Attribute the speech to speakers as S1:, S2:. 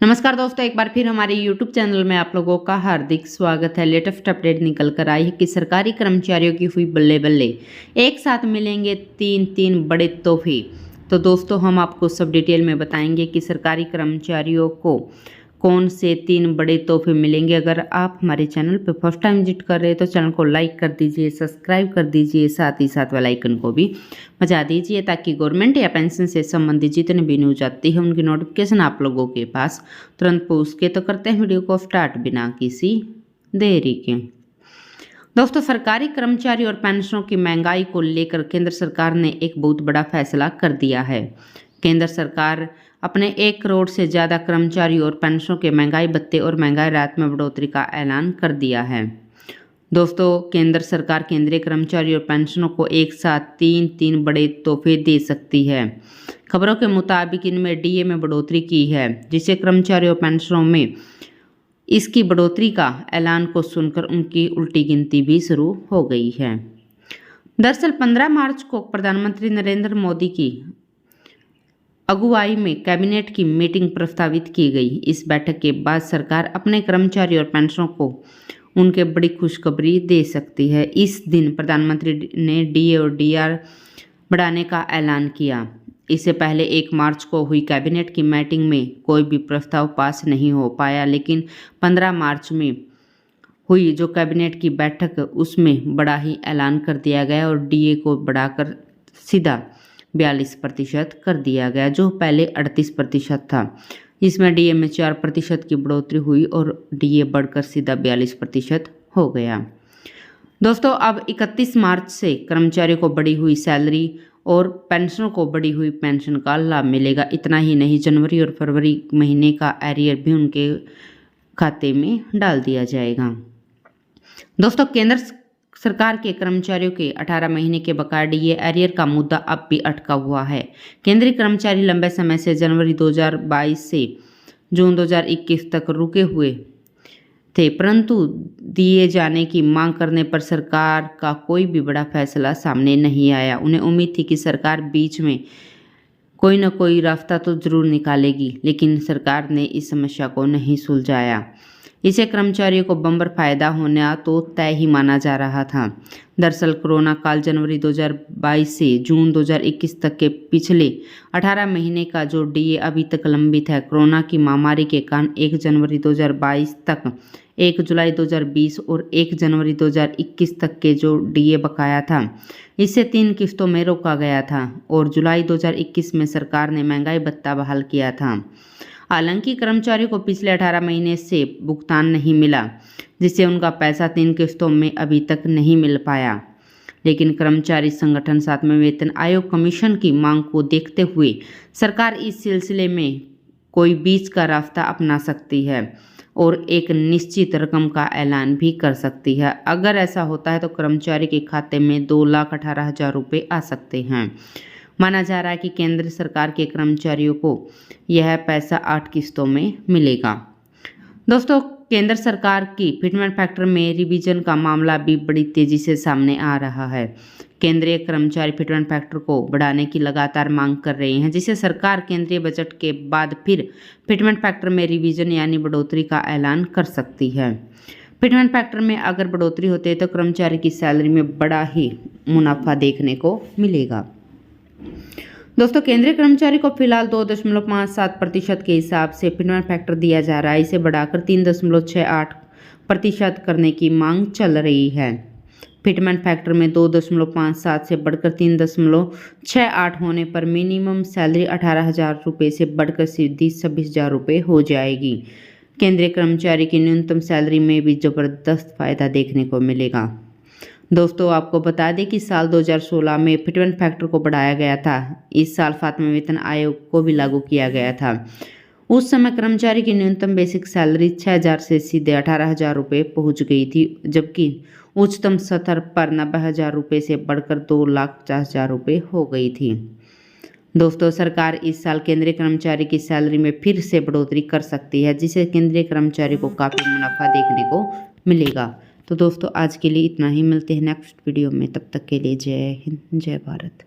S1: नमस्कार दोस्तों, एक बार फिर हमारे YouTube चैनल में आप लोगों का हार्दिक स्वागत है। लेटेस्ट अपडेट निकल कर आई है कि सरकारी कर्मचारियों की हुई बल्ले बल्ले, एक साथ मिलेंगे तीन बड़े तोहफे। तो दोस्तों, हम आपको सब डिटेल में बताएंगे कि सरकारी कर्मचारियों को कौन से 3 बड़े तोहफे मिलेंगे। अगर आप हमारे चैनल पर फर्स्ट टाइम विजिट कर रहे हैं तो चैनल को लाइक कर दीजिए, सब्सक्राइब कर दीजिए, साथ ही साथ वाला आइकन को भी बजा दीजिए ताकि गवर्नमेंट या पेंशन से संबंधित जितने भी न्यूज आती है उनकी नोटिफिकेशन आप लोगों के पास तुरंत पहुँच के। तो करते हैं वीडियो को स्टार्ट बिना किसी देरी के। दोस्तों, सरकारी कर्मचारी और पेंशनों की महंगाई को लेकर केंद्र सरकार ने एक बहुत बड़ा फैसला कर दिया है। केंद्र सरकार अपने 1 करोड़ से ज़्यादा कर्मचारी और पेंशनों के महंगाई भत्ते और महंगाई राहत में बढ़ोतरी का ऐलान कर दिया है। दोस्तों, केंद्र सरकार केंद्रीय कर्मचारी और पेंशनों को एक साथ तीन बड़े तोहफे दे सकती है। खबरों के मुताबिक इनमें डीए में बढ़ोतरी की है, जिससे कर्मचारी और पेंशनों में इसकी बढ़ोतरी का ऐलान को सुनकर उनकी उल्टी गिनती भी शुरू हो गई है। दरअसल 15 मार्च को प्रधानमंत्री नरेंद्र मोदी की अगुवाई में कैबिनेट की मीटिंग प्रस्तावित की गई। इस बैठक के बाद सरकार अपने कर्मचारी और पेंशनरों को उनके बड़ी खुशखबरी दे सकती है। इस दिन प्रधानमंत्री ने डीए और डीआर बढ़ाने का ऐलान किया। इससे पहले 1 मार्च को हुई कैबिनेट की मीटिंग में कोई भी प्रस्ताव पास नहीं हो पाया, लेकिन 15 मार्च में हुई जो कैबिनेट की बैठक उसमें बड़ा ही ऐलान कर दिया गया और डीए को बढ़ाकर सीधा 42% कर दिया गया, जो पहले 38% था। इसमें डीए में 4% की बढ़ोतरी हुई और डीए बढ़कर सीधा 42% हो गया। दोस्तों, अब 31 मार्च से कर्मचारियों को बढ़ी हुई सैलरी और पेंशनरों को बढ़ी हुई पेंशन का लाभ मिलेगा। इतना ही नहीं, जनवरी और फरवरी महीने का एरियर भी उनके खाते में डाल दिया जाएगा। दोस्तों, केंद्र सरकार के कर्मचारियों के 18 महीने के बकाया डीए एरियर का मुद्दा अब भी अटका हुआ है। केंद्रीय कर्मचारी लंबे समय से जनवरी 2022 से जून 2021 तक रुके हुए थे, परंतु दिए जाने की मांग करने पर सरकार का कोई भी बड़ा फैसला सामने नहीं आया। उन्हें उम्मीद थी कि सरकार बीच में कोई न कोई रास्ता तो जरूर निकालेगी, लेकिन सरकार ने इस समस्या को नहीं सुलझाया। इसे कर्मचारियों को बम्पर फायदा होना तो तय ही माना जा रहा था। दरअसल कोरोना काल जनवरी 2022 से जून 2021 तक के पिछले 18 महीने का जो डीए अभी तक लंबित है, कोरोना की महामारी के कारण 1 जनवरी 2022 तक, 1 जुलाई 2020 और 1 जनवरी 2021 तक के जो डीए बकाया था, इसे 3 किस्तों में रोका गया था और जुलाई 2021 में सरकार ने महंगाई भत्ता बहाल किया था। हालांकि कर्मचारियों को पिछले 18 महीने से भुगतान नहीं मिला, जिससे उनका पैसा 3 किस्तों में अभी तक नहीं मिल पाया। लेकिन कर्मचारी संगठन साथ में वेतन आयोग कमीशन की मांग को देखते हुए सरकार इस सिलसिले में कोई बीच का रास्ता अपना सकती है और एक निश्चित रकम का ऐलान भी कर सकती है। अगर ऐसा होता है तो कर्मचारी के खाते में 2,18,000 रुपये आ सकते हैं। माना जा रहा है कि केंद्र सरकार के कर्मचारियों को यह पैसा 8 किस्तों में मिलेगा। दोस्तों, केंद्र सरकार की फिटमेंट फैक्टर में रिवीजन का मामला भी बड़ी तेजी से सामने आ रहा है। केंद्रीय कर्मचारी फिटमेंट फैक्टर को बढ़ाने की लगातार मांग कर रहे हैं, जिससे सरकार केंद्रीय बजट के बाद फिर फिटमेंट फैक्टर में रिवीजन यानी बढ़ोतरी का ऐलान कर सकती है। फिटमेंट फैक्टर में अगर बढ़ोतरी होती है तो कर्मचारी की सैलरी में बड़ा ही मुनाफा देखने को मिलेगा। दोस्तों, केंद्रीय कर्मचारी को फिलहाल 2.57% के हिसाब से फिटमेंट फैक्टर दिया जा रहा है। इसे बढ़ाकर 3.68% करने की मांग चल रही है। फिटमेंट फैक्टर में 2.57 से बढ़कर 3.68 होने पर मिनिमम सैलरी 18,000 रुपये से बढ़कर सीधी 26,000 रुपये हो जाएगी। केंद्रीय कर्मचारी की न्यूनतम सैलरी में भी जबरदस्त फायदा देखने को मिलेगा। दोस्तों, आपको बता दें कि साल 2016 में फिटमेंट फैक्टर को बढ़ाया गया था। इस साल सातवें वेतन आयोग को भी लागू किया गया था। उस समय कर्मचारी की न्यूनतम बेसिक सैलरी 6,000 से सीधे 18,000 रुपये पहुँच गई थी, जबकि उच्चतम स्तर पर 90,000 रुपये से बढ़कर 2,50,000 रुपये हो गई थी। दोस्तों, सरकार इस साल केंद्रीय कर्मचारी की सैलरी में फिर से बढ़ोतरी कर सकती है, जिससे केंद्रीय कर्मचारी को काफ़ी मुनाफा देखने को मिलेगा। तो दोस्तों, आज के लिए इतना ही। मिलते हैं नेक्स्ट वीडियो में, तब तक के लिए जय हिंद, जय भारत।